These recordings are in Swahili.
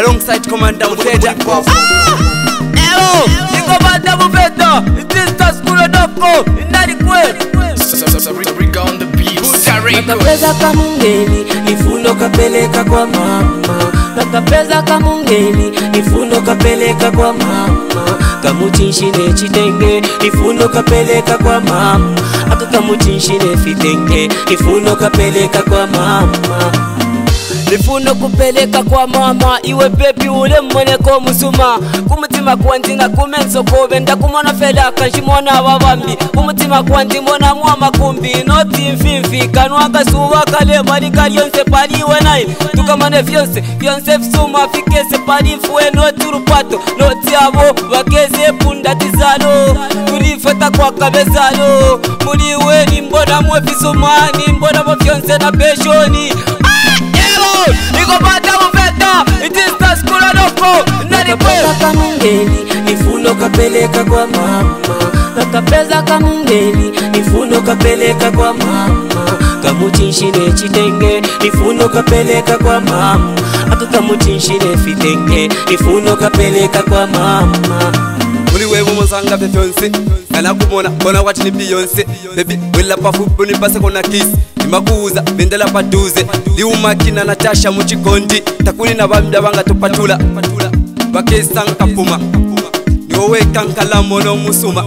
alongside Commander Mufeda. Ewo, Commander Mufeda, it is the school of Doko, in Nadique. Sabrina on the beat. Nakapeza kamungeli, nifuno kapeleka kwa mama. Nakapeza kamungeli, nifuno kapeleka kwa mama. Kamutinshine chitenge, nifuno kapeleka kwa mama. Aka kamutinshine fitenge, nifuno kapeleka kwa mama. Nifuno kupeleka kwa mama, iwe baby ule mmoneko musuma. Kumutima kwanzi na kumenso kobe, ndakumona fela kanshimona ababambi. Kumutima kwanzi mona mwama kumbi, noti mfimfi kanwa kasuwa kale bali kalionse pali wenai. Tukamane fionse fsuma fikese pali fuwe noti rupato. Noti abo wakeze punda tizalo, turifeta kwa kabezalo. Muliwe ni mbona mwefisuma, ni mbona mwefionse na peshoni. Commander Mufeda, it is the school of Doko, Nakapeza kamungeli, nifuno kapeleka kwa mama. Nakapeza kamungeli, nifuno kapeleka kwa mama. Kamutinshine chitenge, nifuno kapeleka kwa mama. Aka kamutinshine fitenge, nifuno kapeleka kwa mama. Uliwe mumuzanga befyonse, kana kumona kona wati ni Beyonce. Baby, willa pafupu ni pase kona kiss. Nimakuza, bendela paduze. Liumakina Natasha muchikondi. Takuni na bambya banga tupatula. Bakesa nkapuma. Niwowe kankala mono musuma.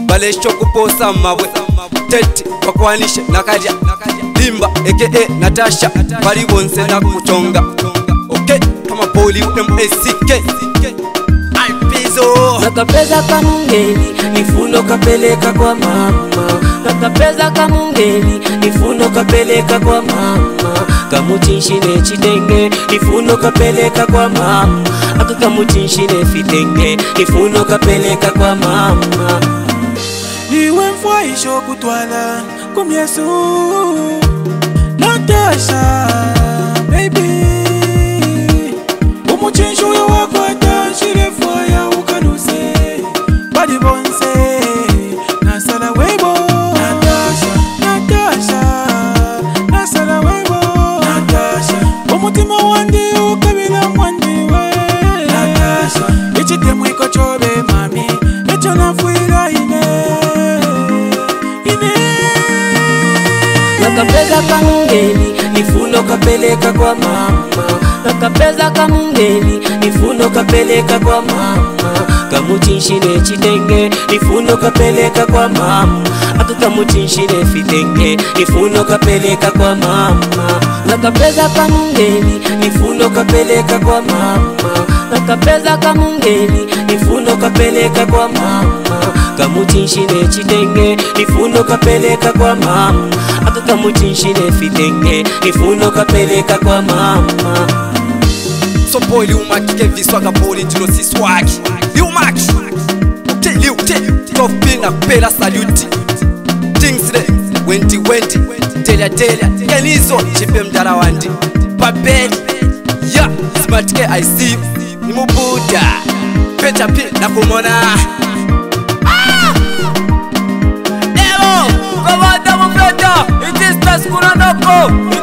Balesho kuposa mabwe. Teti, wakwanishe nakaja. Limba, aka Natasha. Bali bonse na kuchonga. Okay, kama poli MSK. Nakapeza kamungeli, nifuno kapeleka kwa mama. Nakapeza kamungeli, nifuno kapeleka kwa mama. Kamutinshine chitenge, nifuno kapeleka kwa mama. Aka kamutinshine fitenge, nifuno kapeleka kwa mama. Liwe mfwaisho kutwala kumyesu Natasha, baby. Umuchinshu ya wakwata shirefwa ya ukanuse Badi bonse, nasala webo Natasha, Natasha, nasala webo Natasha, umutima wandi ukabila mwandi we Natasha, ichite mwiko chobe mami, echo nafuira ine Nakapeza kamungeli, nifuno kapeleka kwa mama. Nakapeza kamungeli, nifuno kapeleka kwa mama. Kamutinshine chitenge, nifuno kapeleka kwa mama. Aka kamutinshine fitenge, nifuno kapeleka kwa mama. Nakapeza kamungeli, nifuno kapeleka kwa mama. Nakapeza kamungeli, nifuno kapeleka kwa mama. Kamutinshine chitenge, nifuno kapeleka kwa mama. Aka kamutinshine fitenge, nifuno kapeleka kwa mama. So boy Liumaki Kevi swaga poli jino si swagi Liumaki Te Tough pin na pera saluti Things de Wenti Telia Kenizo Chipe mdara wandi Babeli Ya Smartke I see you Nimu Buddha Pecha pin na kumona Ewo, Commander Mufeda, it is the school of Doko.